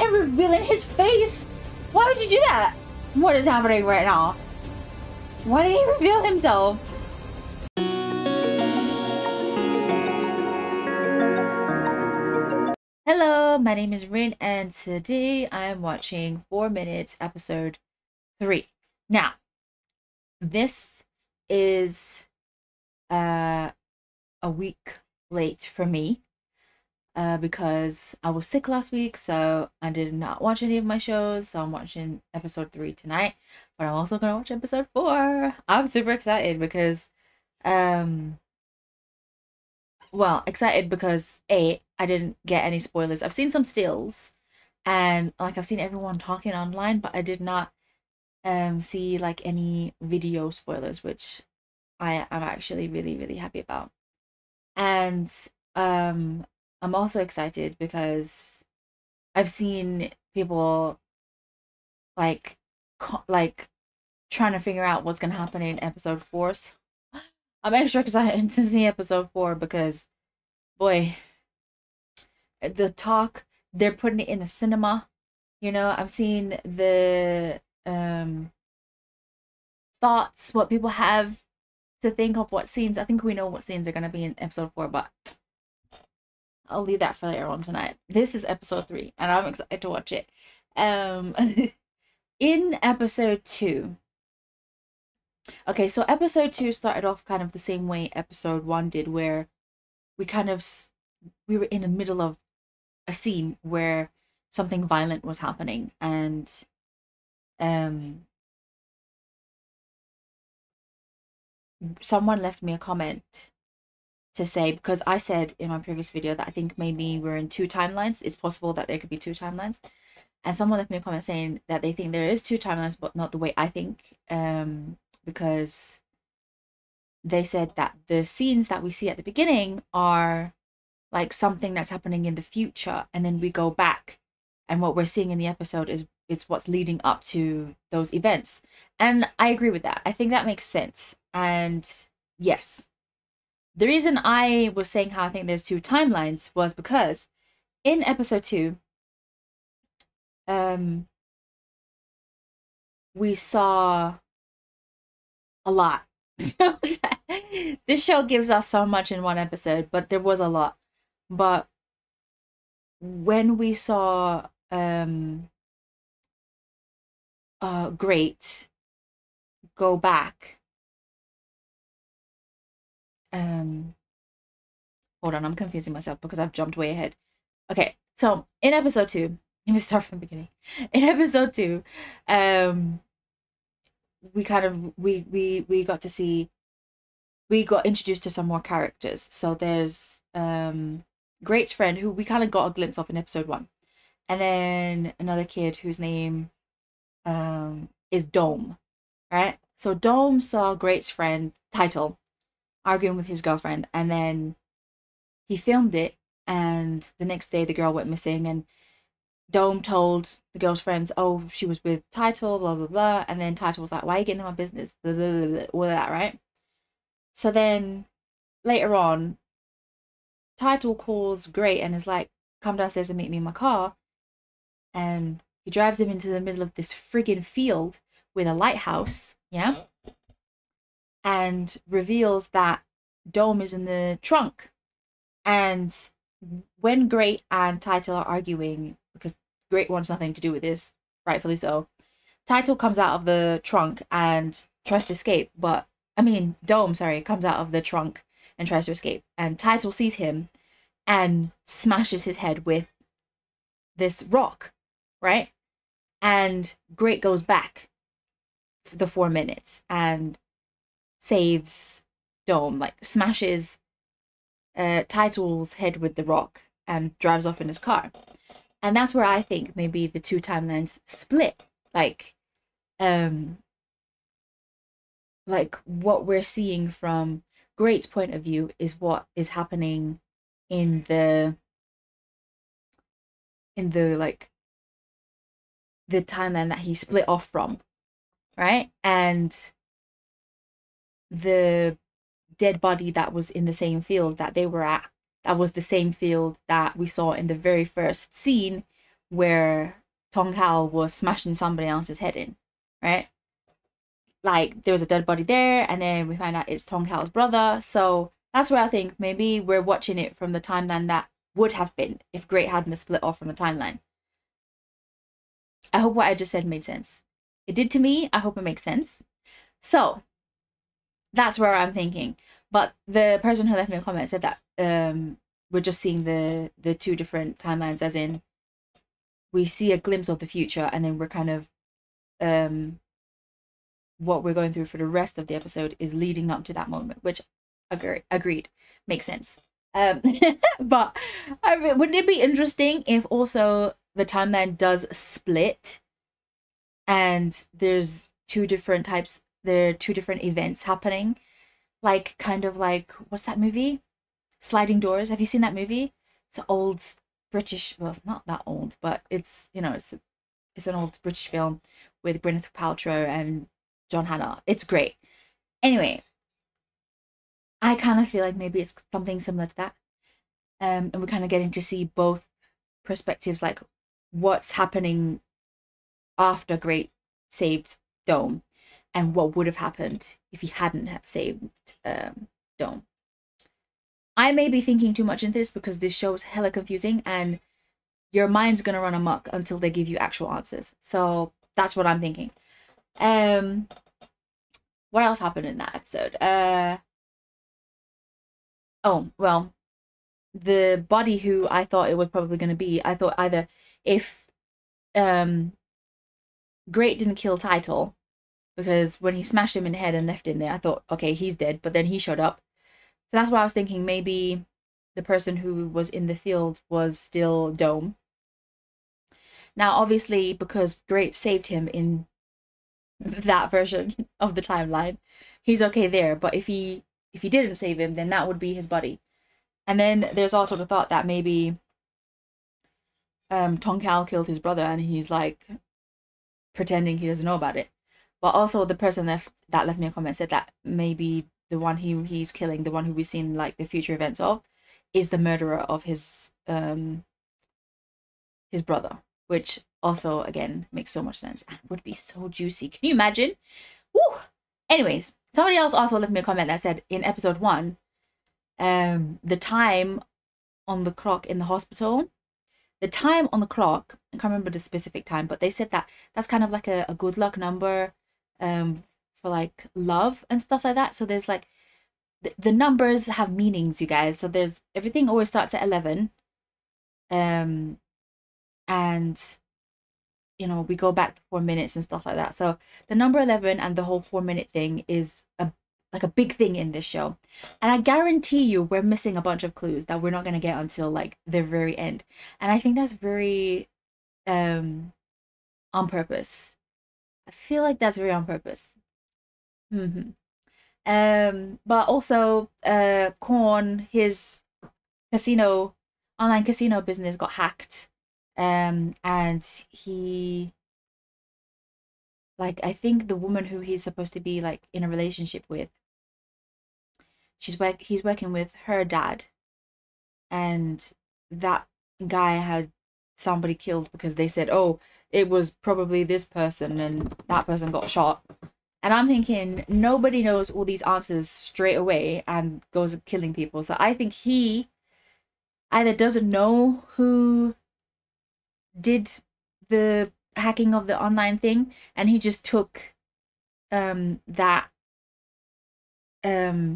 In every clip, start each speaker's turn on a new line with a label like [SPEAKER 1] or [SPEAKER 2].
[SPEAKER 1] and revealing his face? Why would you do that? What is happening right now? Why did he reveal himself? Hello, my name is Rin, and today I am watching 4 Minutes episode 3. Now, this is a week late for me because I was sick last week, so I did not watch any of my shows. So I'm watching episode 3 tonight, but I'm also gonna watch episode 4. I'm super excited because excited because I didn't get any spoilers. I've seen some stills and like I've seen everyone talking online, but I did not see like any video spoilers, which I am actually really happy about. And I'm also excited because I've seen people like trying to figure out what's gonna happen in episode 4. So I'm extra excited to see episode 4 because, boy, the talk, they're putting it in the cinema. You know, I've seen the thoughts, what people have to think of what scenes. I think we know what scenes are going to be in episode 4, but I'll leave that for later on tonight. This is episode 3 and I'm excited to watch it. In episode 2, okay, so episode 2 started off kind of the same way episode 1 did, where we were in the middle of a scene where something violent was happening, and someone left me a comment to say, because I said in my previous video that I think maybe we're in 2 timelines. It's possible that there could be 2 timelines, and someone left me a comment saying that they think there is 2 timelines, but not the way I think, because they said that the scenes that we see at the beginning are like something that's happening in the future, and then we go back and what we're seeing in the episode is it's what's leading up to those events. And I agree with that. I think that makes sense. And yes, the reason I was saying how I think there's 2 timelines was because in episode 2 we saw a lot. This show gives us so much in one episode, but there was a lot. But when we saw Great go back, hold on, I'm confusing myself because I've jumped way ahead. Okay, so in episode 2, let me start from the beginning. In episode 2, we got introduced to some more characters. So there's Great's friend, who we kind of got a glimpse of in episode 1, and then another kid whose name is Dome, right? So Dome saw Great's friend Title arguing with his girlfriend, and then he filmed it, and the next day the girl went missing, and Dome told the girl's friends, oh, she was with Title, blah blah blah, and then Title was like, why are you getting in my business, blah, blah, blah, blah, all of that, right? So then later on, Title calls Great and is like, come downstairs and meet me in my car, and he drives him into the middle of this friggin' field with a lighthouse, yeah, and reveals that Dome is in the trunk. And when Great and Title are arguing, because Great wants nothing to do with this, rightfully so, Title comes out of the trunk and tries to escape, but Dome, sorry, comes out of the trunk and tries to escape, and Title sees him and smashes his head with this rock, right? And Great goes back for the 4 minutes and saves Dome, like smashes Title's head with the rock and drives off in his car. And that's where I think maybe the 2 timelines split. Like what we're seeing from Great's point of view is what is happening in the like the timeline that he split off from, right? And the dead body that was in the same field that they were at, that was the same field that we saw in the very first scene where Tong Hao was smashing somebody else's head in, right? Like there was a dead body there, and then we find out it's Tong Hao's brother. So that's where I think maybe we're watching it from the timeline that would have been if Great hadn't split off from the timeline. I hope what I just said made sense. It did to me. I hope it makes sense. So that's where I'm thinking. But the person who left me a comment said that we're just seeing the two different timelines, as in we see a glimpse of the future, and then we're kind of what we're going through for the rest of the episode is leading up to that moment, which agreed makes sense. But I mean, wouldn't it be interesting if also the timeline does split and there's two different types, there are two different events happening, like kind of like, what's that movie, Sliding Doors? Have you seen that movie? It's an old British, well, it's not that old, but it's, you know, it's an old British film with Gwyneth Paltrow and John Hannah. It's great. Anyway, I kind of feel like maybe it's something similar to that. And we're kind of getting to see both perspectives, like what's happening after Great saved Dome and what would have happened if he hadn't have saved Dome. I may be thinking too much into this because this show is hella confusing and your mind's gonna run amok until they give you actual answers. So that's what I'm thinking. What else happened in that episode? Oh, well, the body who I thought it was probably going to be, I thought either if Great didn't kill Title, because when he smashed him in the head and left him there, I thought, okay, he's dead, but then he showed up. So that's why I was thinking maybe the person who was in the field was still Dome. Now, obviously, because Great saved him in that version of the timeline, he's okay there. But if he didn't save him, then that would be his body. And then there's also the thought that maybe Tong Kao killed his brother and he's like pretending he doesn't know about it. But also the person that left me a comment said that maybe the one he's killing, the one who we've seen like the future events of, is the murderer of his brother, which also again makes so much sense and would be so juicy. Can you imagine? Woo! Anyways, somebody else also left me a comment that said in episode 1, the time on the clock in the hospital, the time on the clock, I can't remember the specific time, but they said that that's kind of like a good luck number for like love and stuff like that. So there's like the numbers have meanings, you guys. So there's everything always starts at 11, and you know, we go back to 4 minutes and stuff like that. So the number 11 and the whole 4-minute thing is like a big thing in this show. And I guarantee you we're missing a bunch of clues that we're not going to get until like the very end. And I think that's very on purpose. I feel like that's very on purpose. But also Korn, his online casino business got hacked. And he, like, I think the woman who he's supposed to be like in a relationship with, he's working with her dad, and that guy had somebody killed because they said, oh, it was probably this person and that person got shot. And I'm thinking nobody knows all these answers straight away and goes killing people. So I think he either doesn't know who did the hacking of the online thing and he just took that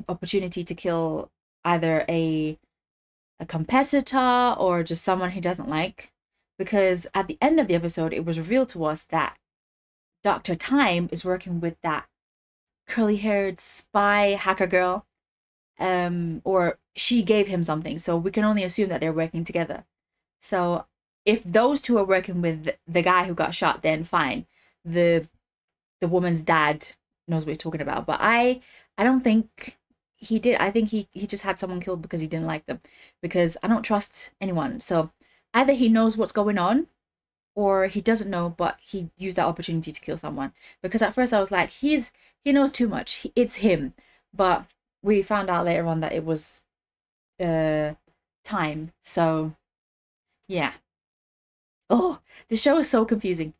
[SPEAKER 1] opportunity to kill either a competitor or just someone he doesn't like, because at the end of the episode it was revealed to us that Dr. Tyme is working with that curly-haired spy hacker girl, or she gave him something, so we can only assume that they're working together. So if those two are working with the guy who got shot, then fine. The woman's dad knows what he's talking about. But I don't think he did. I think he just had someone killed because he didn't like them. Because I don't trust anyone. So either he knows what's going on or he doesn't know, but he used that opportunity to kill someone. Because at first I was like, he knows too much. It's him. But we found out later on that it was Tyme. So yeah. Oh, the show is so confusing.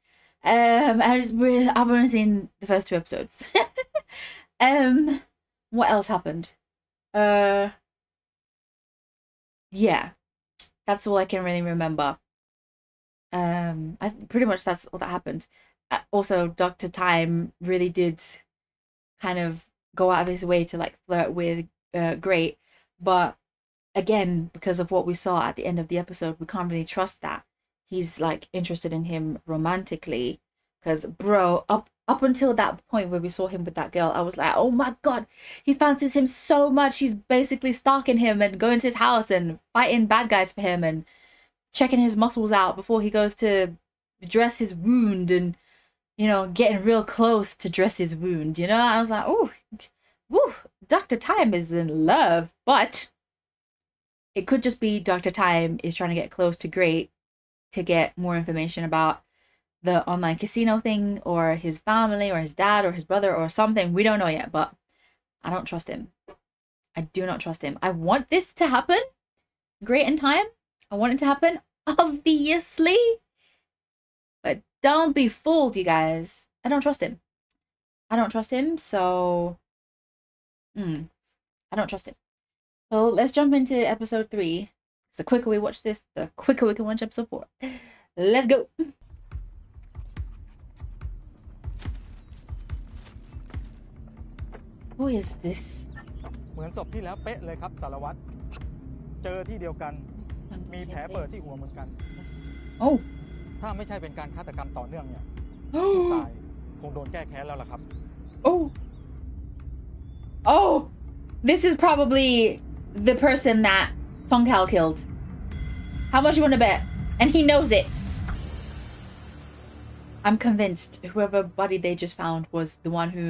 [SPEAKER 1] I've only seen the first 2 episodes. What else happened? Yeah, that's all I can really remember. I pretty much that's all that happened. Also, Dr. Tyme really did kind of go out of his way to like flirt with Great, but again, because of what we saw at the end of the episode, we can't really trust that he's like interested in him romantically. Because bro, up until that point where we saw him with that girl, I was like, oh my god, he fancies him so much. He's basically stalking him and going to his house and fighting bad guys for him and checking his muscles out before he goes to dress his wound and getting real close to dress his wound. I was like, oh, woo, Dr. Tyme is in love, but it could just be Dr. Tyme is trying to get close to Great to get more information about the online casino thing or his family or his dad or his brother or something. We don't know yet, but I don't trust him. I do not trust him. I want this to happen. Great in time. I want it to happen, obviously. But don't be fooled, you guys. I don't trust him. I don't trust him, so I don't trust him. So let's jump into episode 3. The quicker we watch this, the quicker we can watch episode 4. Let's go. Who is this?
[SPEAKER 2] เหมือนศพที่แล้วเป๊ะเลยครับสารวัตรเจอที่เดียวกันมีแผลเปิดที่หัวเหมือนกัน
[SPEAKER 1] Oh
[SPEAKER 2] ถ้าไม่ใช่เป็นการฆาตกรรมต่อเนื่องเนี่ยตายคงโดนแก้แค้นแล้วล่ะครับ
[SPEAKER 1] Oh this is probably the person that Tong Kao killed. How much you want to bet? And he knows it. I'm convinced whoever body they just found was the one who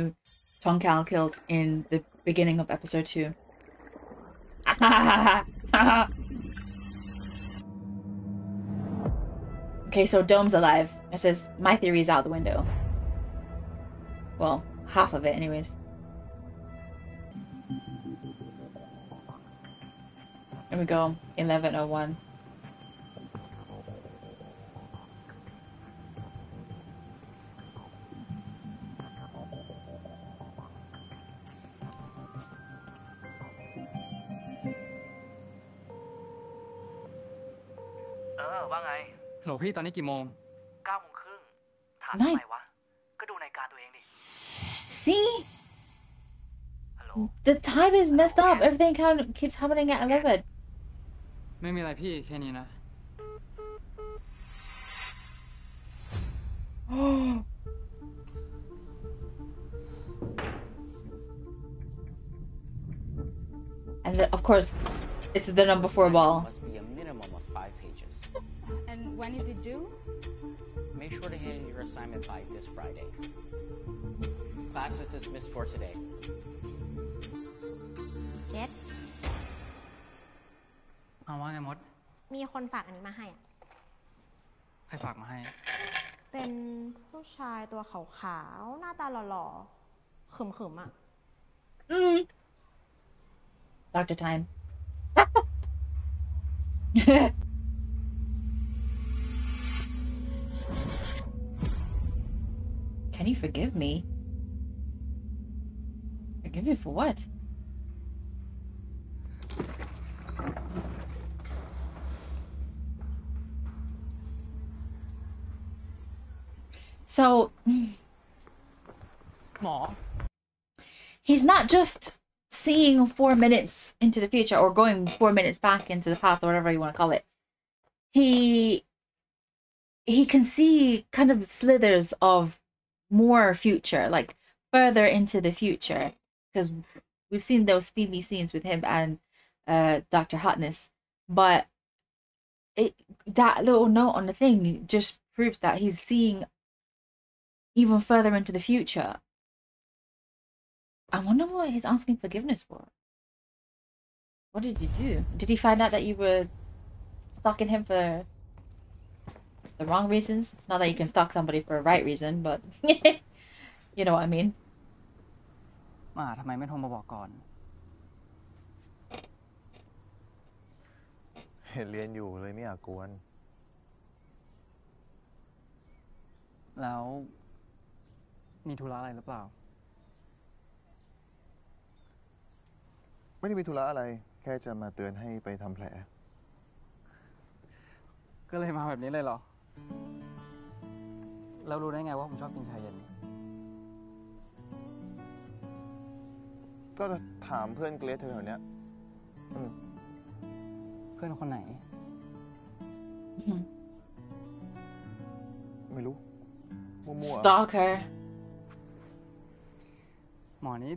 [SPEAKER 1] Tong Kao killed in the beginning of episode 2. Okay, so Dome's alive. It says my theory is out the window. Well, half of it anyways. Here we go. 11:01.
[SPEAKER 3] Bye.
[SPEAKER 4] โหลพี่ตอนนี้กี่โมง
[SPEAKER 3] 9:30 ถามทำไมวะก็ดูนาฬิกาตัวเองดิ
[SPEAKER 1] See? The time is messed up. Everything kind of keeps happening at 11.
[SPEAKER 4] ไม่มีอะไรพี่แค่นี้นะ
[SPEAKER 1] And of course, it's the number 4 ball.
[SPEAKER 5] Must be a minimum of 5 pages.
[SPEAKER 6] And when is it due?
[SPEAKER 5] Make sure to hand your assignment by this Friday. Class is dismissed for today.
[SPEAKER 6] เจ็ด
[SPEAKER 4] เอาว่าไงมด
[SPEAKER 6] มีคนฝากอันนี้มาให้อะ
[SPEAKER 4] ใครฝากมาให้
[SPEAKER 6] เป็นผู้ชายตัวขาวๆหน้าตาหล่อๆขึมๆอ่ะ
[SPEAKER 1] Dr. Tyme. Can you forgive me? Forgive me for what? So,
[SPEAKER 4] หมอ
[SPEAKER 1] he's not just seeing 4 minutes into the future or going 4 minutes back into the past or whatever you want to call it. He can see kind of slithers of more future, like further into the future, because we've seen those steamy scenes with him and Dr. Hotness, but that little note on the thing just proves that he's seeing even further into the future. I wonder what he's asking forgiveness for. What did you do? Did he find out that you were stalking him for the wrong reasons? Not that you can stalk somebody for a right reason, but you know what I mean.
[SPEAKER 4] มาทำไมไม่โทรมาบอกก่อน
[SPEAKER 7] เห็นเรียนอยู่เลยไม่อยากกวน
[SPEAKER 4] แล้วมีธุระอะไรหรือเปล่า
[SPEAKER 7] ไม่ได้มีธุระอะไร แค่จะมาเตือนให้ไปทำแผล
[SPEAKER 4] ก็เลยมาแบบนี้เลยเหรอ แล้วรู้ได้ไงว่าผมชอบกินชาเย็น
[SPEAKER 7] ก็ถามเพื่อนเกรซแถวๆเนี้ย
[SPEAKER 4] เพื่อนคนไหน
[SPEAKER 7] ไม่รู้ มั่วๆ
[SPEAKER 1] Stalker
[SPEAKER 4] หมอนี้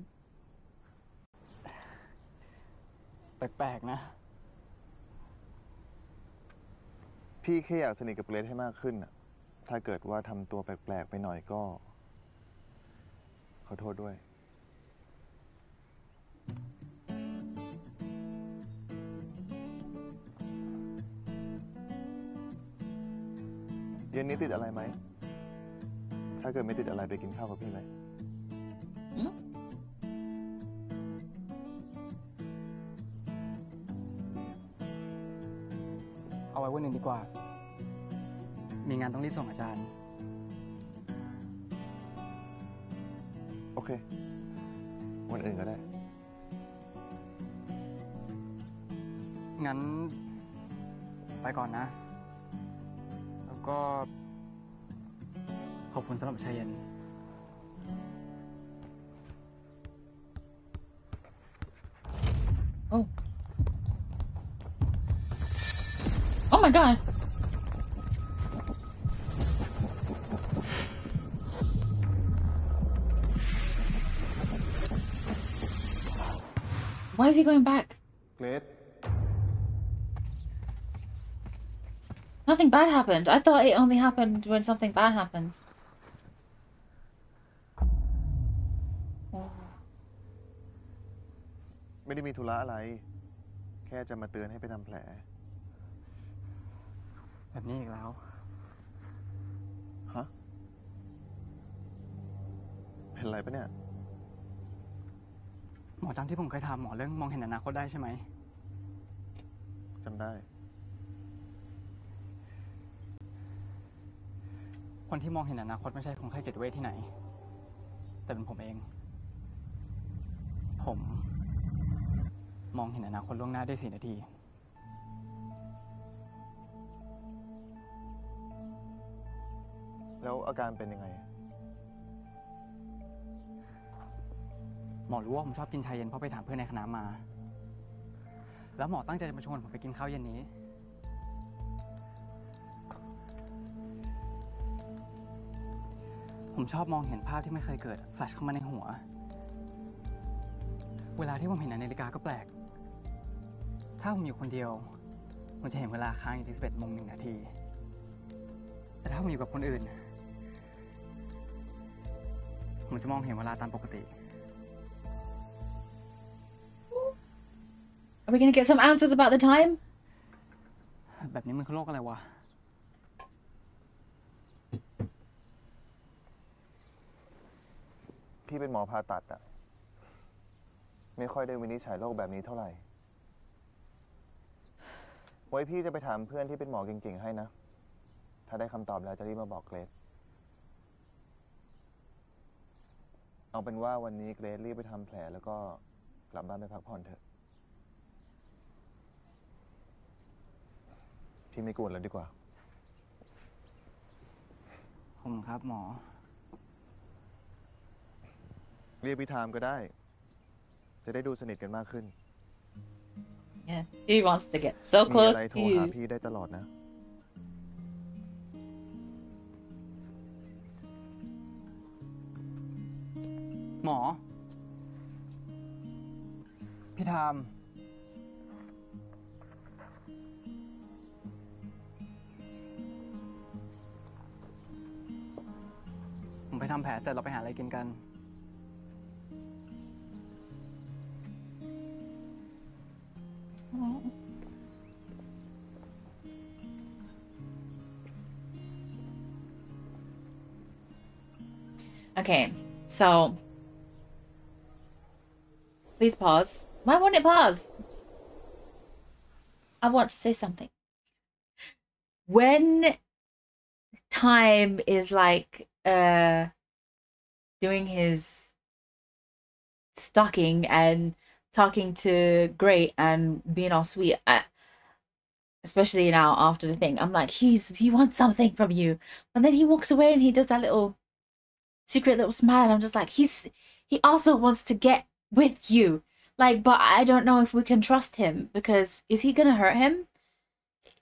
[SPEAKER 4] แปลกๆนะ
[SPEAKER 7] พี่แค่อยากสนิทกับเกรซให้มากขึ้นน่ะ ถ้าเกิดว่าทำตัวแปลกๆไปหน่อยก็ ขอโทษด้วย เย็นนี้ติดอะไรไหม ถ้าเกิดไม่ติดอะไรไปกินข้าวกับพี่ไหม
[SPEAKER 4] เอาไว้วันหนึ่งดีกว่า มีงานต้องรีบส่งอาจารย์
[SPEAKER 7] โอเค วันอื่นก็ได้
[SPEAKER 4] งั้น ไปก่อนนะ แล้วก็ ขอบคุณสำหรับชาเย็น
[SPEAKER 1] Oh. Oh my god. Why is he going back?
[SPEAKER 7] เกรซ
[SPEAKER 1] Nothing bad happened. I thought it only happened when something bad happens. Oh.
[SPEAKER 7] ไม่ได้มีธุระอะไร แค่จะมาเตือนให้ไปทำแผล
[SPEAKER 4] แบบนี้อีกแล้ว
[SPEAKER 7] ฮะ เป็นไรปะเนี่ย
[SPEAKER 4] หมอจำที่ผมเคยถามหมอเรื่องมองเห็นอนาคตได้ใช่ไหม
[SPEAKER 7] จำได้
[SPEAKER 4] คนที่มองเห็นอนาคตไม่ใช่คนไข้จิตเวชที่ไหน แต่เป็นผมเอง ผม มองเห็นอนาคตล่วงหน้าได้4 นาที
[SPEAKER 7] แล้วอาการเป็นยังไง
[SPEAKER 4] หมอรู้ว่าผมชอบกินชาเย็นเพราะไปถามเพื่อนในคณะมา แล้วหมอตั้งใจจะมาชวนผมไปกินข้าวเย็นนี้ ผมชอบมองเห็นภาพที่ไม่เคยเกิดแฟลชเข้ามาในหัว เวลาที่ผมเห็นนาฬิกาก็แปลก ถ้าผมอยู่คนเดียวผมจะเห็นเวลาค้างอยู่ที่11 โมง 1 นาที แต่ถ้าผมอยู่กับคนอื่น ผมจะมองเห็นเวลาตามปกติ
[SPEAKER 1] Are we gonna get some answers about the time?
[SPEAKER 4] แบบนี้มันคือโรคอะไรวะ
[SPEAKER 7] พี่เป็นหมอผ่าตัดอะไม่ค่อยได้วินิจฉัยโรคแบบนี้เท่าไหร่ ไว้พี่จะไปถามเพื่อนที่เป็นหมอเก่งๆให้นะ ถ้าได้คำตอบแล้วจะรีบมาบอกเกรซ เอาเป็นว่าวันนี้เกรซรีบไปทำแผลแล้วก็กลับบ้านไปพักผ่อนเถอะ พี่ไม่กวนแล้วดีกว่า
[SPEAKER 4] ผมครับหมอ
[SPEAKER 7] เรียกพี่ไทม์ก็ได้ จะได้ดูสนิทกันมากขึ้น
[SPEAKER 1] Yeah, he wants to get so
[SPEAKER 7] มี
[SPEAKER 1] close
[SPEAKER 7] อะไรโทร
[SPEAKER 1] to
[SPEAKER 7] หา
[SPEAKER 1] you.
[SPEAKER 7] พี่ได้ตลอดนะ
[SPEAKER 4] หมอ พี่ทาม ผมไปทำแผลเสร็จเราไปหาอะไรกินกัน
[SPEAKER 1] Okay, so please pause. Why won't it pause? I want to say something. When Tyme is like doing his stalking and talking to Great and being all sweet, especially now after the thing. I'm like, he wants something from you, and then he walks away and he does that little secret little smile. I'm just like, he also wants to get with you, like, but I don't know if we can trust him, because is he gonna hurt him?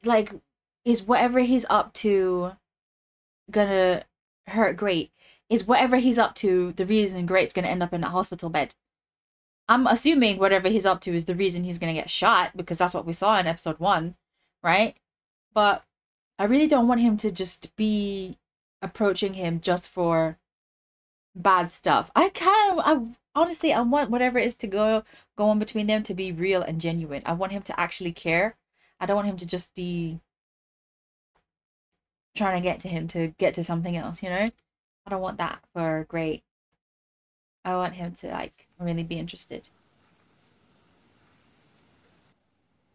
[SPEAKER 1] Like, is whatever he's up to gonna hurt Great? Is whatever he's up to the reason Great's gonna end up in that hospital bed? I'm assuming whatever he's up to is the reason he's gonna get shot, because that's what we saw in episode 1, right? But I really don't want him to just be approaching him just for bad stuff. I honestly, I want whatever is to go on between them to be real and genuine. I want him to actually care. I don't want him to just be trying to get to something else, you know? I don't want that for Great. I want him to, like, really be interested.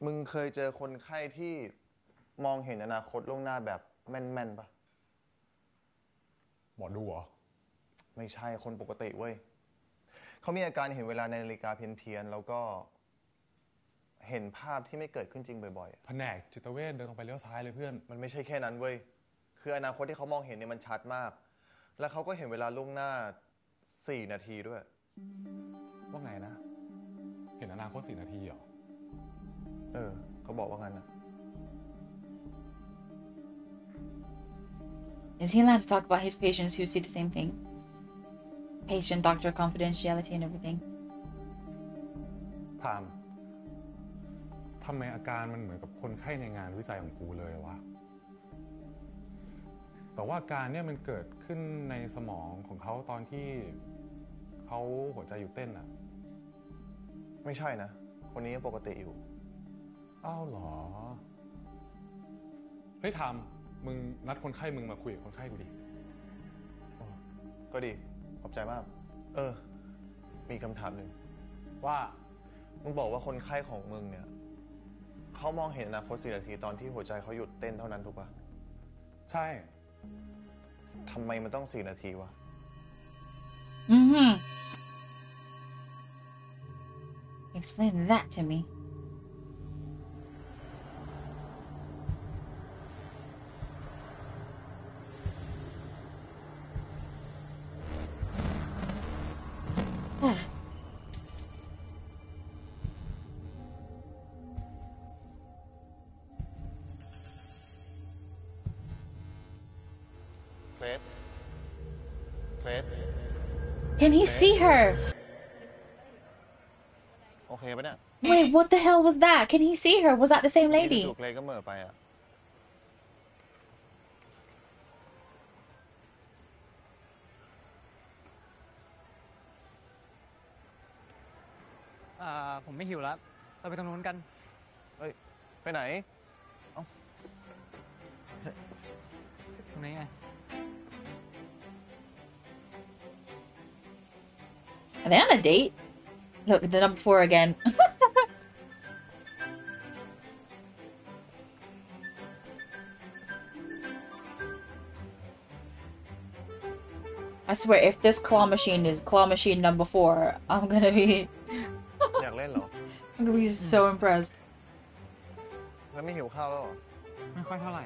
[SPEAKER 7] มึงเคยเจอคนไข้ที่มองเห็นอนาคตล่วงหน้าแบบแม่นๆปะหมอดูเหรอไม่ใช่คนปกติเว้ยเขามีอาการเห็นเวลาในนาฬิกาเพี้ยนๆแล้วก็เห็นภาพที่ไม่เกิดขึ้นจริงบ่อยๆแผนกจิตเวชเดินลงไปเลี้ยวซ้ายเลยเพื่อนมันไม่ใช่แค่นั้นเว้ยคืออนาคตที่เขามองเห็นเนี่ยมันชัดมากและเขาก็เห็นเวลาล่วงหน้า4 นาทีด้วยว่าไงนะเห็นอนาคต4 นาทีเหรอเขาบอกว่างั้นนะ
[SPEAKER 1] Is he allowed to talk about his patients who see the same thing? Patient doctor confidentiality and everything.
[SPEAKER 8] ทำไมอาการมันเหมือนกับคนไข้ในงานวิจัยของกูเลยวะแต่ว่าอาการเนี่ยมันเกิดขึ้นในสมองของเขาตอนที่เขาหัวใจหยุดเต้นอะไม่ใช่นะคนนี้ยังปกติอยู่อ้าวเหรอเฮ้ยทำมึงนัดคนไข้มึงมาคุยกับคนไข้กูดิก็ดีขอบใจมากมีคำถามหนึ่งว่ามึงบอกว่าคนไข้ของมึงเนี่ยเขามองเห็นอนาคต4 นาทีตอนที่หัวใจเขาหยุดเต้นเท่านั้นถูกปะใช่ทำไมมันต้อง4 นาทีวะ
[SPEAKER 1] Explain that to me. Can he see her?
[SPEAKER 7] โอเคปะเนี่ย
[SPEAKER 1] Wait, what the hell was that? Can he see her? Was that the same lady?
[SPEAKER 7] ถูกเลยก็เหม่อไปอ่ะ
[SPEAKER 4] ผมไม่หิวแล้วเราไปตรงนู้นกัน
[SPEAKER 7] เฮ้ยไปไหน
[SPEAKER 4] ตรงนี้ไง
[SPEAKER 1] Are they on a date? Look, the number 4 again. I swear, if this claw machine is claw machine number 4, I'm gonna be...
[SPEAKER 7] อยากเล่นเหรอ
[SPEAKER 1] I'm gonna be so impressed.
[SPEAKER 7] แล้วไม่หิวข้าวแล้วเหรอ
[SPEAKER 4] ไม่ค่อยเท่าไหร่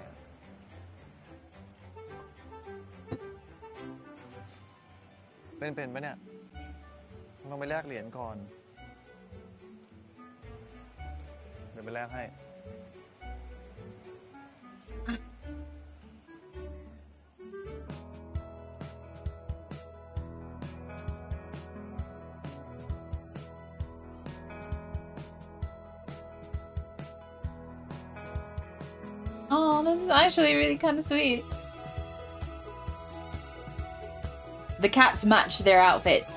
[SPEAKER 7] เป็นปะเนี่ยลองไปแลกเหรียญก่อนเดี๋ยวไปแลกให้
[SPEAKER 1] Oh, this is actually really kind of sweet. The cats match their outfits.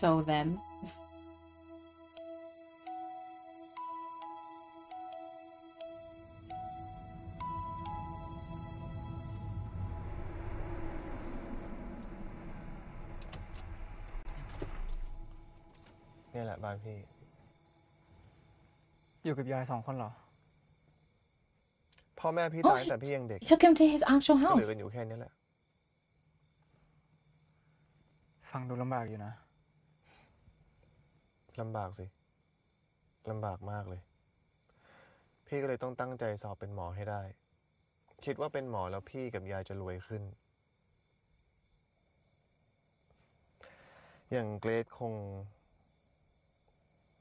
[SPEAKER 1] So them.
[SPEAKER 8] นี่แหละบ้านพี่
[SPEAKER 4] อยู่กับยาย2 คนเหรอ
[SPEAKER 8] พ่อแม่พี่ตายตั้งแต่พี่ยังเด็ก
[SPEAKER 1] took him to his actual
[SPEAKER 8] ก็เหลื
[SPEAKER 1] house
[SPEAKER 8] อกันอยู่แค่นี้แหละ
[SPEAKER 4] ฟังดูลำบากอยู่นะ
[SPEAKER 8] ลำบากสิ ลำบากมากเลย พี่ก็เลยต้องตั้งใจสอบเป็นหมอให้ได้ คิดว่าเป็นหมอแล้วพี่กับยายจะรวยขึ้น อย่างเกรซคง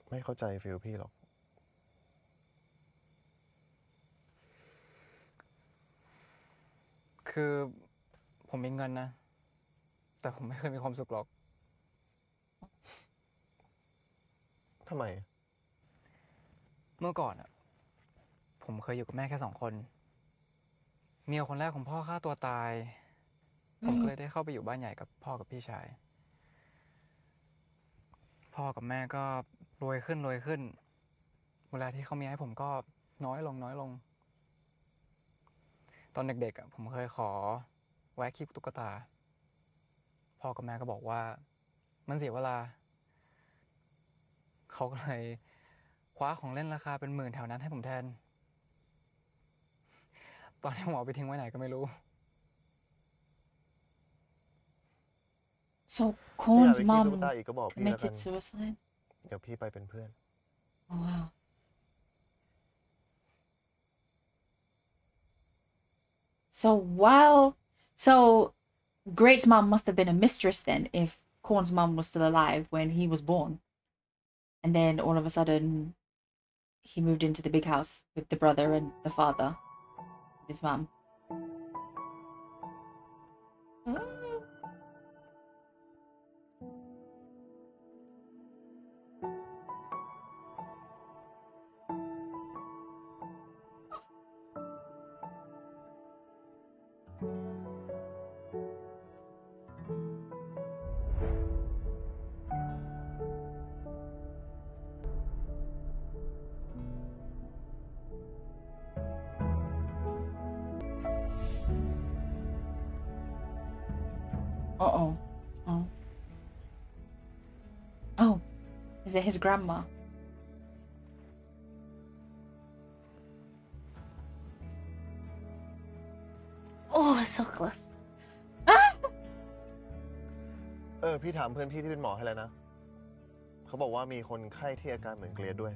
[SPEAKER 8] ไม่เข้าใจฟีลพี่หรอก
[SPEAKER 4] คือผมมีเงินนะ แต่ผมไม่เคยมีความสุขหรอก
[SPEAKER 8] ทำไม
[SPEAKER 4] เมื่อก่อนอ่ะ ผมเคยอยู่กับแม่แค่2 คน เมียคนแรกของพ่อฆ่าตัวตาย ผมก็เลยได้เข้าไปอยู่บ้านใหญ่กับพ่อกับพี่ชาย พ่อกับแม่ก็รวยขึ้น เวลาที่เขามีให้ผมก็น้อยลง ตอนเด็กๆผมเคยขอแวะคีบตุ๊กตา พ่อกับแม่ก็บอกว่ามันเสียเวลา เขาก็เลยคว้าของเล่นราคาเป็น10,000แถวนั้นให้ผมแทน ตอนนี้ผมเอาไปทิ้งไว้ไหนก็ไม่รู้
[SPEAKER 1] so
[SPEAKER 8] ถ้าอยาก
[SPEAKER 1] Corn's
[SPEAKER 8] ไปขี้ตุ๊ก
[SPEAKER 1] mom
[SPEAKER 8] ตาอีกก็บอกพี่แล้วกั
[SPEAKER 1] committed
[SPEAKER 8] น
[SPEAKER 1] suicide
[SPEAKER 8] เดี๋ยวพี่ไปเป็นเพื่อน
[SPEAKER 1] oh wow so Great's mom must have been a mistress then if Corn's mom was still alive when he was born and then all of a sudden he moved into the big house with the brother and the father his mom Uh-oh. Oh. Is it his grandma? Oh, so close.
[SPEAKER 8] พี่ถามเพื่อนพี่ที่เป็นหมอให้แล้วนะ เขาบอกว่ามีคนไข้ที่อาการเหมือนเกรซด้วย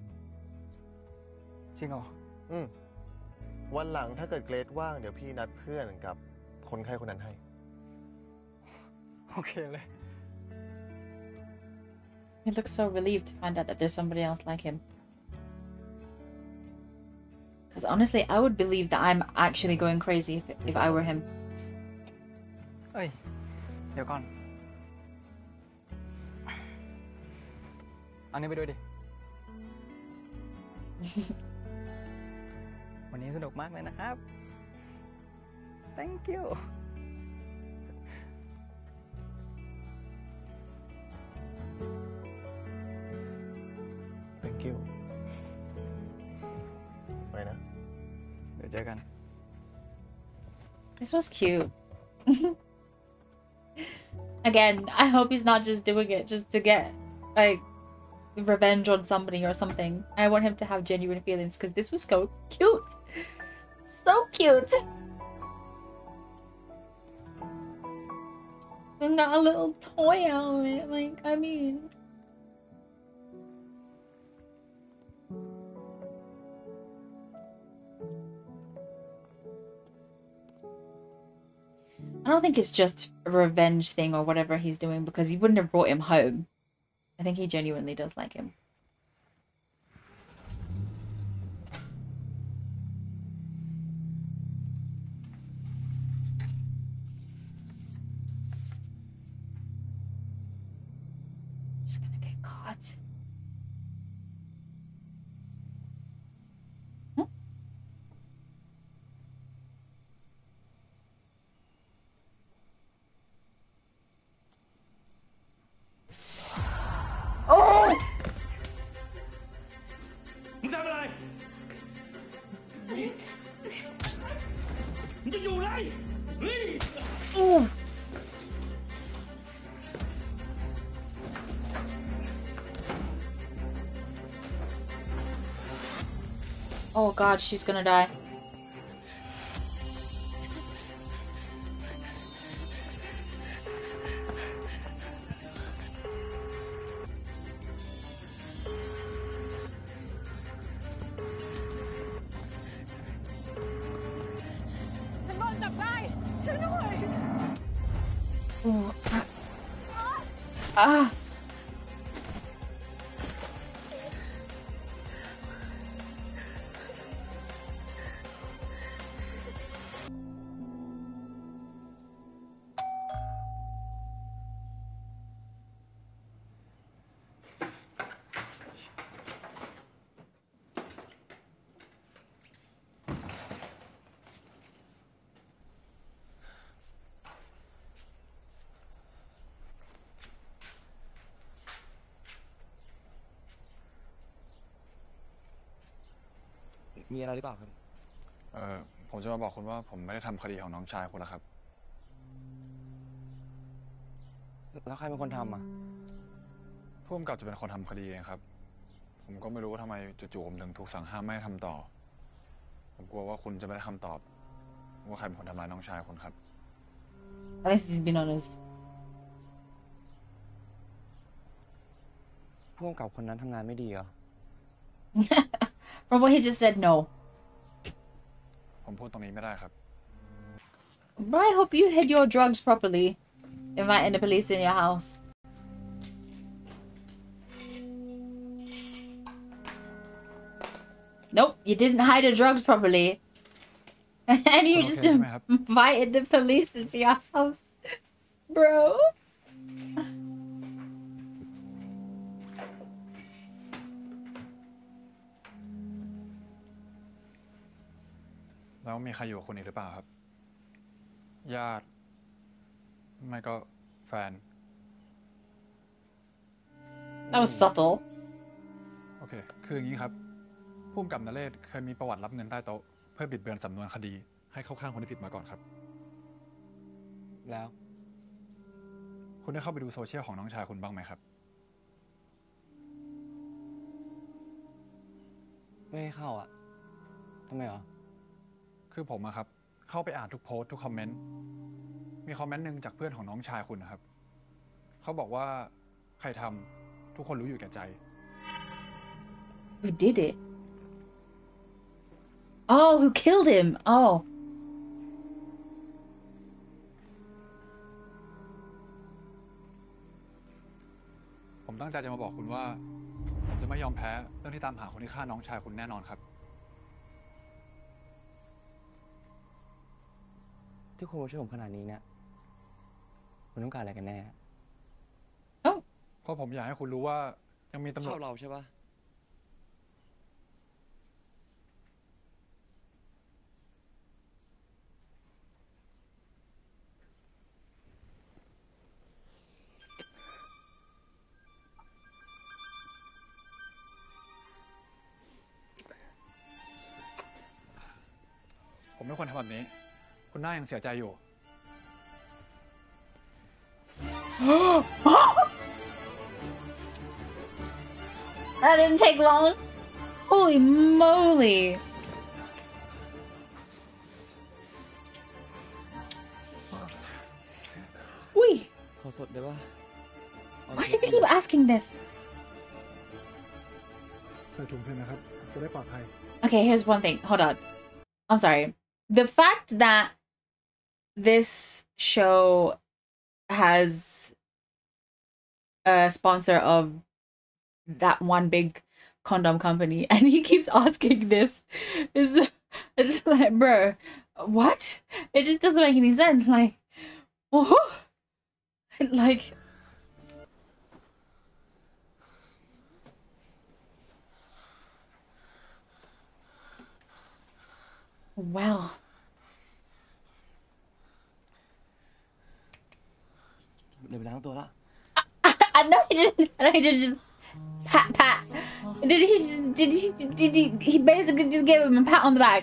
[SPEAKER 4] จริงเหรอ
[SPEAKER 8] วันหลังถ้าเกิดเกรซว่างเดี๋ยวพี่นัดเพื่อนกับคนไข้คนนั้นให้
[SPEAKER 4] โอเคเลย
[SPEAKER 1] He looks so relieved to find out that there's somebody else like him. Because honestly, I would believe that I'm actually going crazy if I were him.
[SPEAKER 4] เอ้ย เดี๋ยวก่อน เอานี้ไปด้วยดิ วันนี้สนุกมากเลยนะครับ thank you
[SPEAKER 8] thank you ไปนะ
[SPEAKER 4] เดี๋ยวเจอกัน
[SPEAKER 1] This was cute. Again, I hope he's not just doing it just to get, like, revenge on somebody or something. I want him to have genuine feelings because this was so cute. So cute. And got a little toy out of it. Like, I mean... I don't think it's just a revenge thing or whatever he's doing because he wouldn't have brought him home. I think he genuinely does like him. Just gonna get caught. Huh? Oh!
[SPEAKER 9] มึงทำอะไร มึงจะอยู่ไรเฮ้ย
[SPEAKER 1] Ooh. Oh god, she's gonna die. Oh, ah.
[SPEAKER 10] มีอะไรหรือเปล่าครับ
[SPEAKER 8] ผมจะมาบอกคุณว่าผมไม่ได้ทำคดีของน้องชายคุณแล้วครับ
[SPEAKER 10] แล้วใครเป็นคนทำอ่ะ
[SPEAKER 8] ผู้กำกับจะเป็นคนทำคดีเองครับ ผมก็ไม่รู้ว่าทำไมจู่ๆผมถึงถูกสั่งห้ามไม่ให้ทำต่อ ผมกลัวว่าคุณจะไม่ได้คำตอบว่าใครเป็นคนทำร้ายน้องชายคุณครับ
[SPEAKER 1] At least he's been honest.
[SPEAKER 10] ผู้กำกับคนนั้นทำงานไม่ดีเหรอ
[SPEAKER 1] From what he just said, no.
[SPEAKER 8] ผมพูดตรงนี้ไม่ได้ครับ
[SPEAKER 1] But I hope you hid your drugs properly. Inviting the police in your house. Nope, you didn't hide the drugs properly. And you just invited the police into your house. Bro.
[SPEAKER 8] แล้วมีใครอยู่กับคุณอีกหรือเปล่าครับ ญาติ ไม่ก็แฟน
[SPEAKER 1] That was subtle.
[SPEAKER 8] โอเค คืออย่างนี้ครับ ผู้กำกับนเรศเคยมีประวัติรับเงินใต้โต๊ะเพื่อบิดเบือนสำนวนคดีให้เข้าข้างคนที่ผิดมาก่อนครับ
[SPEAKER 10] แล้ว
[SPEAKER 8] คุณได้เข้าไปดูโซเชียลของน้องชายคุณบ้างไหมครับ
[SPEAKER 10] ไม่ได้เข้าอ่ะทำไมเหรอ
[SPEAKER 8] คือผมอะครับ เข้าไปอ่านทุกโพสต์ทุกคอมเมนต์ มีคอมเมนต์หนึ่งจากเพื่อนของน้องชายคุณนะครับ เขาบอกว่าใครทำทุกคนรู้อยู่แก่ใจ
[SPEAKER 1] Who did it? Oh, who killed him? Oh.
[SPEAKER 8] ผมตั้งใจจะมาบอกคุณว่า ผมจะไม่ยอมแพ้เรื่องที่ตามหาคนที่ฆ่าน้องชายคุณแน่นอนครับ
[SPEAKER 10] ที่คุณมาช่วยผมขนาดนี้เนี่ยคุณต้องการอะไรกันแน่
[SPEAKER 8] เพราะผมอยากให้คุณรู้ว่ายังมีตำร
[SPEAKER 10] ช
[SPEAKER 8] ว
[SPEAKER 10] อ
[SPEAKER 8] จ
[SPEAKER 10] บเราใช่ปะ
[SPEAKER 8] ผมไม่ควรทำแบบนี้ คุณน่ายังเสียใจอยู่
[SPEAKER 1] That didn't take long. Holy moly. Wait.
[SPEAKER 10] ขอสดได้ปะ
[SPEAKER 1] Why do they keep asking this?
[SPEAKER 2] ใส่ถุงเถอะนะครับ จะได้ปลอดภัย
[SPEAKER 1] Okay, here's one thing. Hold on. I'm sorry. The fact that this show has a sponsor of that one big condom company and he keeps asking this is it's just like, bro, what? It just doesn't make any sense. Like, oh, like, well. I know he didn't. I know he didn't just pat. Did he basically just gave him a pat on the back.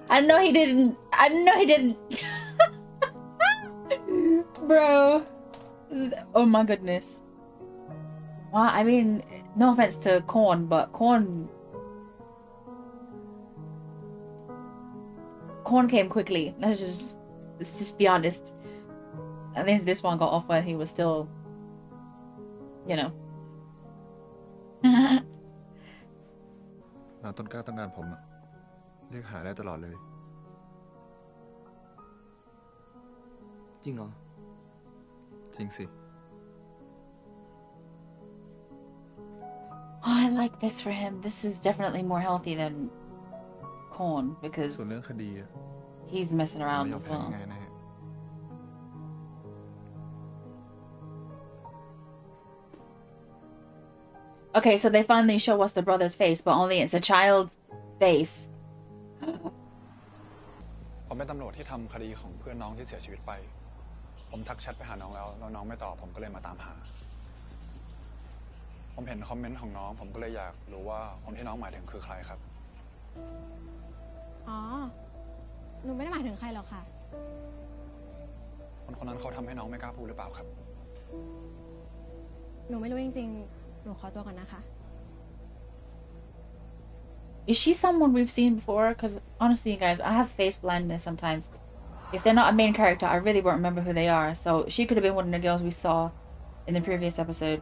[SPEAKER 1] I know he didn't. I know he didn't. Bro. Oh my goodness. Well, I mean, no offense to Korn, but Korn Corn came quickly. Let's just be honest. At least this one got off while he was still, you know.
[SPEAKER 11] ต้นกล้าต้องการผมอะเรียกหาได้ตลอดเลยจริงเหรอจริงสิ
[SPEAKER 1] Oh, I like this for him. This is definitely more healthy than corn because
[SPEAKER 11] ส่วนเรื่องคดีอะ
[SPEAKER 1] he's messing around
[SPEAKER 11] ไม่ยอม
[SPEAKER 1] as
[SPEAKER 11] แพ้
[SPEAKER 1] well.
[SPEAKER 11] ง่ายแน่
[SPEAKER 1] Okay, so they finally show us the brother's face, but only it's a child's face.
[SPEAKER 11] ผมเป็นตำรวจที่ทำคดีของเพื่อนน้องที่เสียชีวิตไปผมทักแชทไปหาน้องแล้วน้องไม่ตอบผมก็เลยมาตามหาผมเห็นคอมเมนต์ของน้องผมก็เลยอยากรู้ว่าคนที่น้องหมายถึงคือใครครับ
[SPEAKER 6] อ๋อหนูไม่ได้หมายถึงใครหรอกค่ะ
[SPEAKER 11] คนนั้นเขาทำให้น้องไม่กล้าพูดหรือเปล่าครับ
[SPEAKER 6] หนูไม่รู้จริงๆหนูขอตัวก่อนนะคะ
[SPEAKER 1] Is she someone we've seen before? Because honestly, guys, I have face blindness sometimes. If they're not a main character, I really won't remember who they are. So she could have been one of the girls we saw in the previous episode.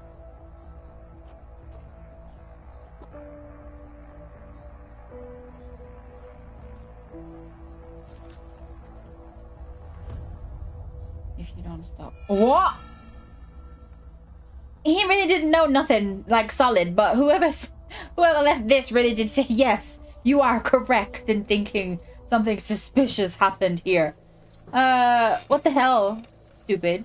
[SPEAKER 1] If you don't stop. What? He really didn't know nothing like solid, but whoever left this really did say, yes, you are correct in thinking something suspicious happened here. What the hell? Stupid.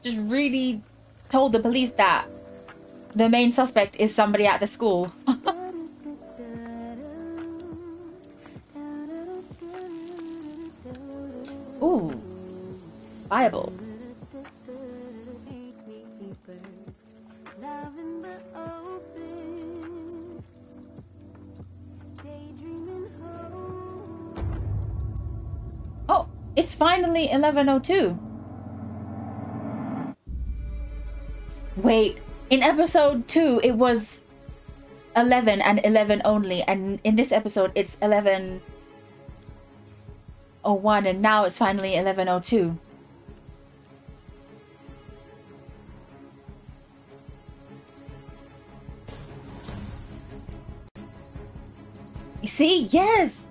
[SPEAKER 1] Just really told the police that the main suspect is somebody at the school. Ooh. Bible. Oh, it's finally 11:02. Wait, in episode 2 it was 11 and 11 only, and in this episode it's 11:01, and now it's finally 11:02. You see? Yes!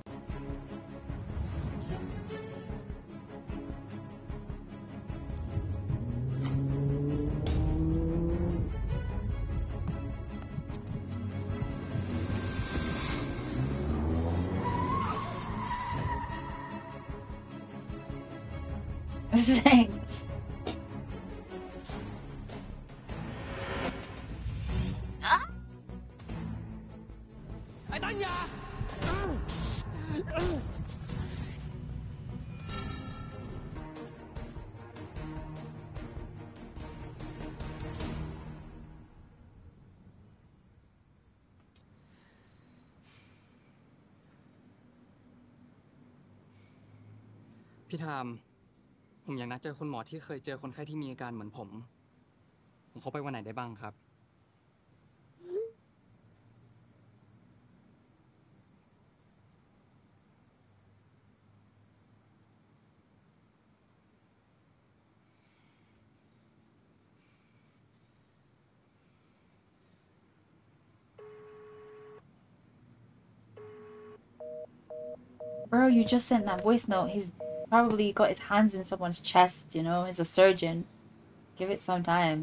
[SPEAKER 1] Same.
[SPEAKER 9] Anh đánh nhà.
[SPEAKER 4] พี่ทามผมอยากนัดเจอคุณหมอที่เคยเจอคนไข้ที่มีอาการเหมือนผมเขาไปวันไหนได้บ้างครับ
[SPEAKER 1] Bro, you just sent that voice note. He's probably got his hands in someone's chest, you know? He's a surgeon. Give it some time.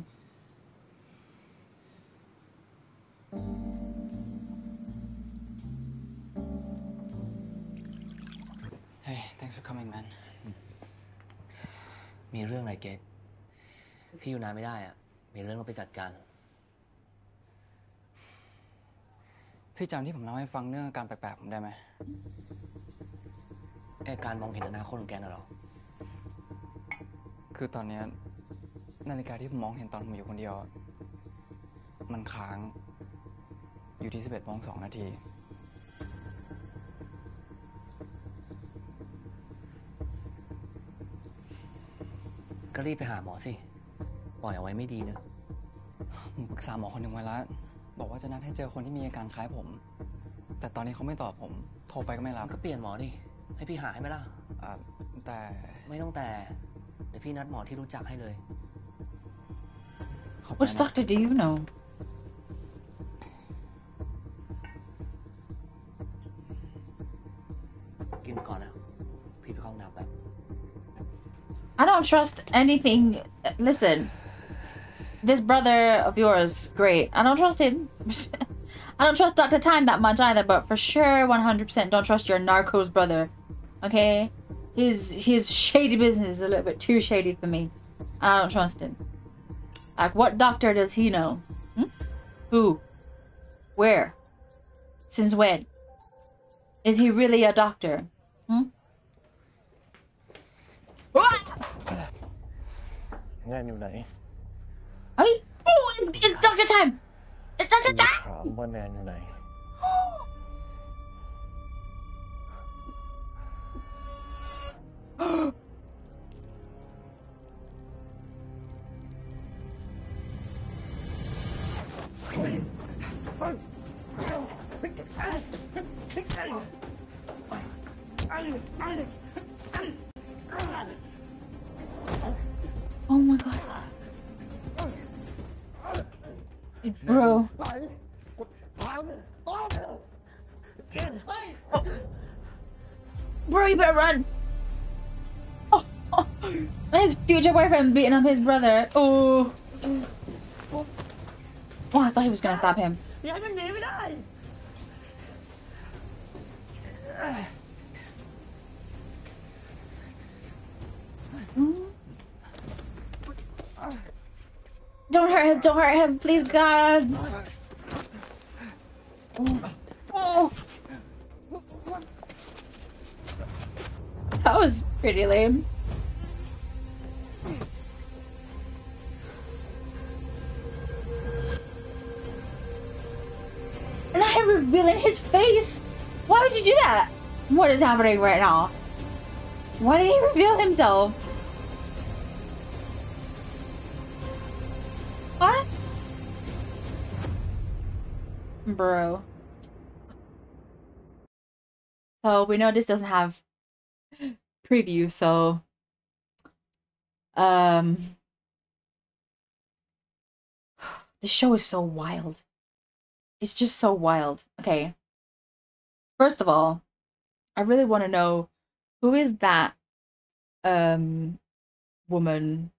[SPEAKER 10] Hey, thanks for coming, man. มีเรื่องอะไรเกตพี่อยู่นานไม่ได้อะมีเรื่องต้องไปจัดการ
[SPEAKER 4] พี่จำที่ผมเล่าให้ฟังเรื่องอาการแปลกๆผมได้ไหม
[SPEAKER 10] การมองเห็นอนาคตของแกน่ะหรอ
[SPEAKER 4] คือตอนนี้นาฬิกาที่ผมมองเห็นตอนผมอยู่คนเดียวมันค้างอยู่ที่ 11:02
[SPEAKER 10] ก็รีบไปหาหมอสิปล่อยเอาไว้ไม่ดีนะ
[SPEAKER 4] ผมปรึกษาหมอคนหนึ่งไว้แล้วบอกว่าจะนัดให้เจอคนที่มีอาการคล้ายผมแต่ตอนนี้เขาไม่ตอบผมโทรไปก็ไม่รับ
[SPEAKER 10] ก็เปลี่ยนหมอดิ ให้พี่หาให้ไหมล่ะ
[SPEAKER 4] แต่
[SPEAKER 10] ไม่ต้องแต่ เดี๋ยวพี่นัดหมอที่รู้จักให้เลย
[SPEAKER 1] Which doctor do you know?
[SPEAKER 10] กินก่อนนะ พี่ไปเข้าห้องน้ำแบบ
[SPEAKER 1] I don't trust anything. Listen, this brother of yours, great. I don't trust him. I don't trust Dr. Tyme that much either, but for sure 100% don't trust your narcos brother. Okay? His shady business is a little bit too shady for me. I don't trust him. Like, what doctor does he know? Hmm? Who? Where? Since when? Is he really a doctor? Hmm?
[SPEAKER 8] แนนอยู่ไหน
[SPEAKER 1] Hey! Oh, it's Dr. Tyme! It's Dr. Tyme!
[SPEAKER 8] ถามว่าแนนอยู่ไหน
[SPEAKER 1] Oh my god. Bro. Bro, you better run. Oh, his future boyfriend beating up his brother. Oh. Oh, I thought he was gonna stab him. Don't hurt him, please God. Oh. That was pretty lame. And I am revealing his face. Why would you do that? What is happening right now? Why did he reveal himself? What? Bro. So we know this doesn't have preview, so the show is so wild. It's just so wild. Okay. First of all, I really want to know who is that woman.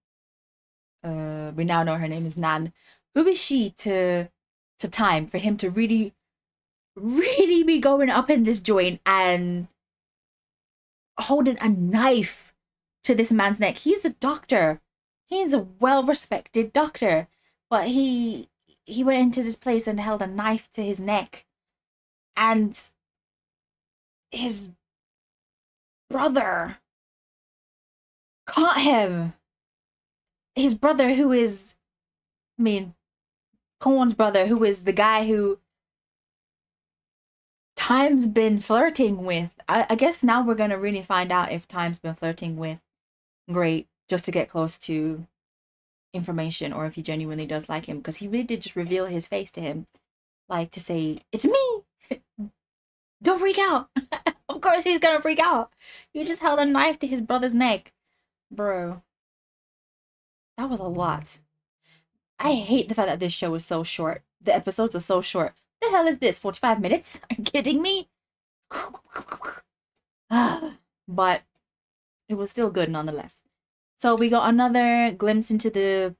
[SPEAKER 1] We now know her name is Nan. Who is she to Tyme for him to really be going up in this joint and holding a knife to this man's neck? He's a doctor. He's a well-respected doctor, but he went into this place and held a knife to his neck, and his brother caught him. His brother, who is, I mean, Cohen's brother, who is the guy who Tyme's been flirting with. I guess now we're gonna really find out if Tyme's been flirting with Great just to get close to information, or if he genuinely does like him, because he really did just reveal his face to him, like to say, "It's me! Don't freak out!" Of course he's gonna freak out. You just held a knife to his brother's neck. Bro. That was a lot. I hate the fact that this show is so short. The episodes are so short. The hell is this? 45 minutes? Are you kidding me? But it was still good nonetheless. So we got another glimpse into the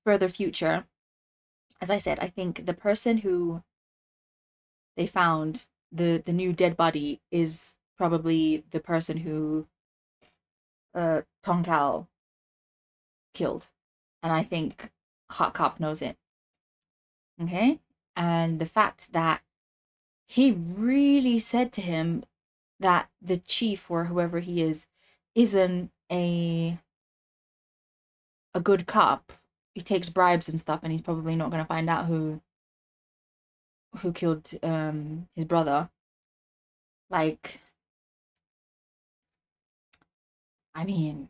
[SPEAKER 1] further future. As I said, I think the person who they found, the new dead body, is probably the person who Tonkal killed. And I think Hot Cop knows it. Okay? And the fact that he really said to him that the chief, or whoever he is, isn't a good cop. He takes bribes and stuff, and he's probably not going to find out who killed his brother. Like, I mean,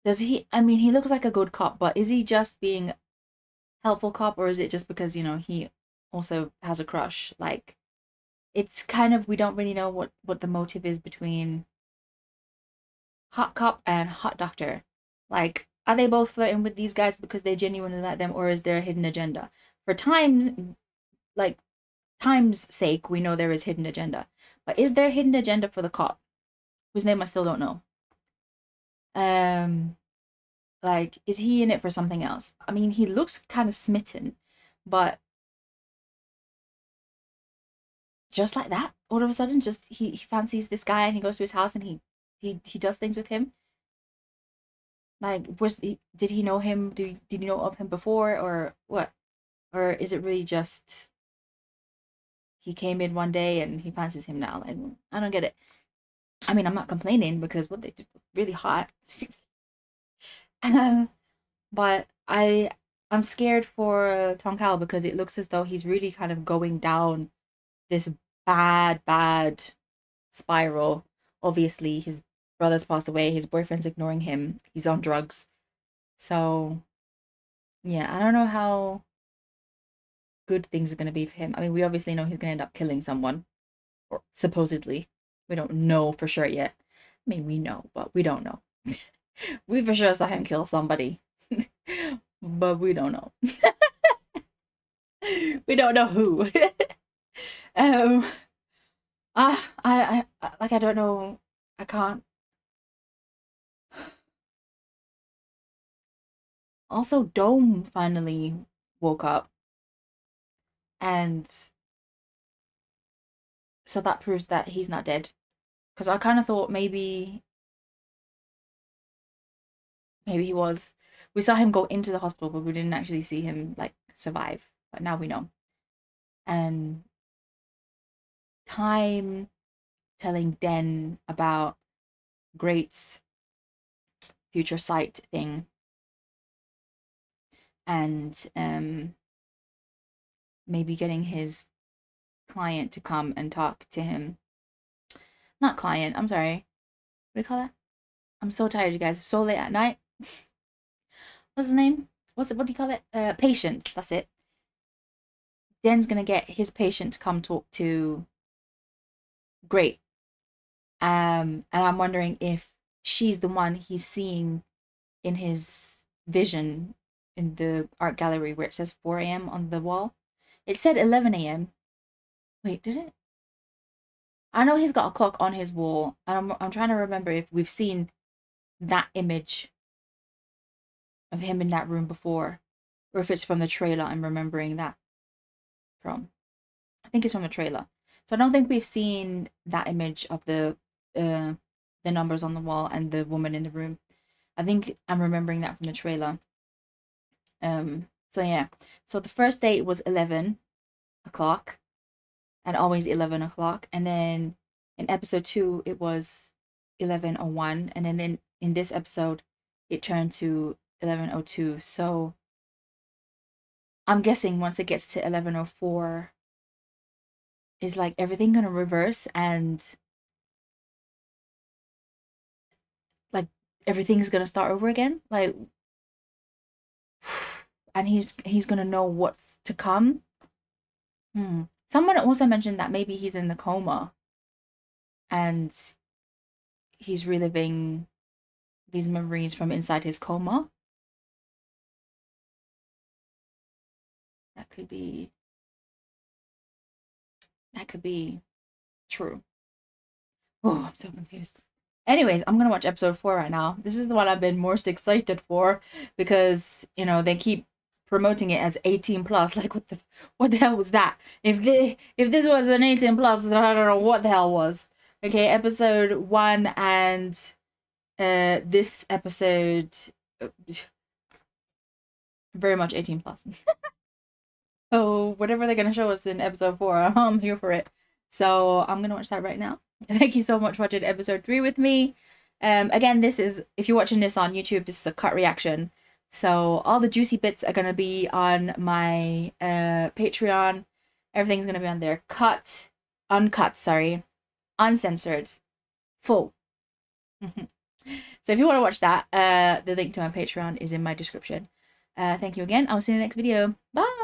[SPEAKER 1] does he, I mean, he looks like a good cop, but is he just being helpful cop, or is it just because, you know, he also has a crush. Like, it's kind of, we don't really know what the motive is between hot cop and hot doctor. Like, are they both flirting with these guys because they genuinely like them, or is there a hidden agenda? For Tyme's sake, we know there is hidden agenda. But is there a hidden agenda for the cop, whose name I still don't know? Like, is he in it for something else? I mean, he looks kind of smitten, but just like that, all of a sudden, just he fancies this guy and he goes to his house and he does things with him. Like, did he know him? Did you know of him before, or what? Or is it really just he came in one day and he fancies him now? Like, I don't get it. I mean, I'm not complaining because what they did was really hot. But I'm scared for Tong Kao because it looks as though he's really kind of going down this bad spiral. Obviously, his brother's passed away, his boyfriend's ignoring him, he's on drugs. So, yeah, I don't know how good things are going to be for him. I mean, we obviously know he's going to end up killing someone, or supposedly. We don't know for sure yet. I mean, we know, but we don't know. We for sure saw him kill somebody, but we don't know. We don't know who. I like, I don't know. I can't. Also, Dome finally woke up, and so that proves that he's not dead. Because I kind of thought maybe he was. We saw him go into the hospital, but we didn't actually see him like survive. But now we know. And Tyme telling Den about Great's future sight thing, and maybe getting his client to come and talk to him. Not client, I'm sorry. What do you call that? I'm so tired, you guys. So late at night. What's his name? What do you call it? Patient. That's it. Den's gonna get his patient to come talk to Great. And I'm wondering if she's the one he's seeing in his vision in the art gallery where it says 4 a.m. on the wall. It said 11 a.m. Wait, did it? I know he's got a clock on his wall, and I'm trying to remember if we've seen that image of him in that room before, or if it's from the trailer I'm remembering that from. I think it's from the trailer. So I don't think we've seen that image of the numbers on the wall and the woman in the room. I think I'm remembering that from the trailer. So yeah. So the first date was 11 o'clock. And always 11 o'clock. And then in episode 2, it was 11:01. And then in this episode, it turned to 11:02. So I'm guessing once it gets to 11:04, is like everything gonna reverse and like everything's gonna start over again? Like, and he's gonna know what's to come? Someone also mentioned that maybe he's in the coma and he's reliving these memories from inside his coma. That could be true. Oh, I'm so confused. Anyways, I'm gonna watch episode 4 right now. This is the one I've been most excited for because, you know, they keep promoting it as 18 plus. Like, what the hell was that? If this was an 18 plus, I don't know what the hell was. Okay, episode 1 and this episode very much 18 plus. So whatever they're gonna show us in episode 4, I'm here for it. So I'm gonna watch that right now. Thank you so much for watching episode 3 with me. Again, this is, if you're watching this on YouTube, this is a cut reaction. So all the juicy bits are gonna be on my Patreon. Everything's gonna be on there. Uncut, uncensored, full. So if you want to watch that, the link to my Patreon is in my description. Thank you again. I'll see you in the next video. Bye.